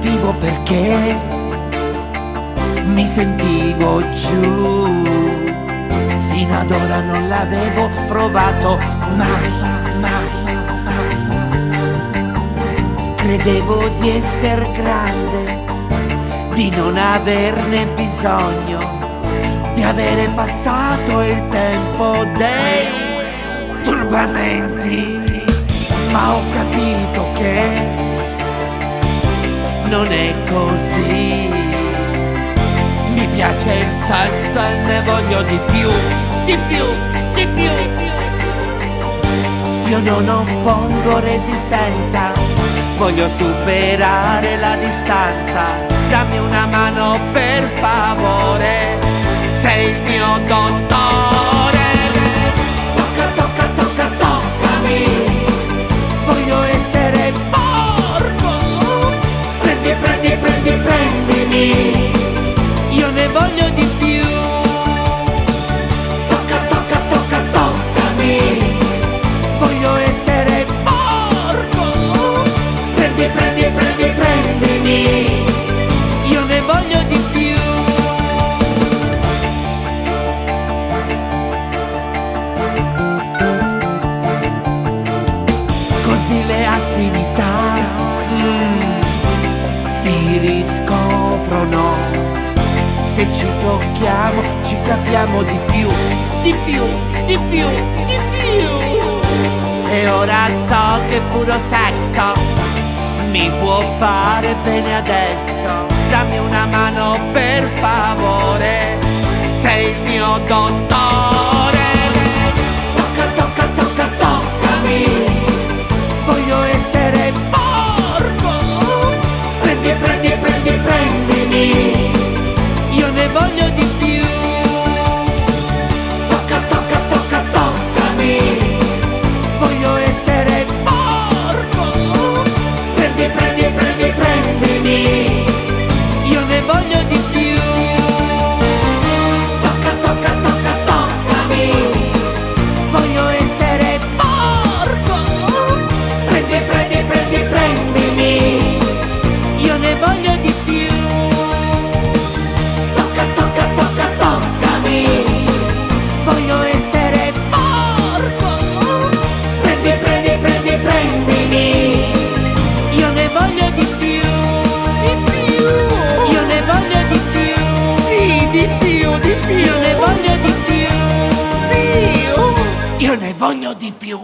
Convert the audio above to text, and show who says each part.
Speaker 1: capivo perché mi sentivo giù. Fino ad ora non l'avevo provato mai, mai, mai. Credevo di essere grande, di non averne bisogno, di avere passato il tempo dei turbamenti. Ma ho capito che non è così. Mi piace il sesso e ne voglio di più, di più, di più. Io non oppongo resistenza, voglio superare la distanza. Dammi una mano per favore, sei il mio dottore. Tocca, tocca, tocca, toccami, voglio essere porco. Prendi, prendi, prendi, prendimi, io ne voglio di più. Tocca, tocca, tocca, toccami, voglio essere porco. Prendi, prendi, prendi, prendimi, io ne voglio di più. Così le affinità si riscoprono. Se ci tocchiamo ci capiamo di più, di più, di più, di più. E ora so che puro sesso mi può fare bene adesso. Dammi una mano per favore, sei il mio dottore. Tocca, tocca, tocca, toccami, voglio essere porco. Prendi, prendi, prendi, prendimi, io ne voglio di più. Tocca, tocca, tocca, toccami, voglio essere porco. Prendi, prendi, prendi, prendimi, io ne voglio di più. Tocca, tocca, tocca, toccami, voglio essere porco. Prendi, prendi, prendi, prendimi, io ne voglio di più. Tocca, tocca, tocca, toccami, voglio essere porco. Prendi, prendi, prendi, prendimi, io ne voglio di più. Di più, io ne voglio di più. Sì, di più, di più. Io ne voglio di più. Più, io ne voglio di più.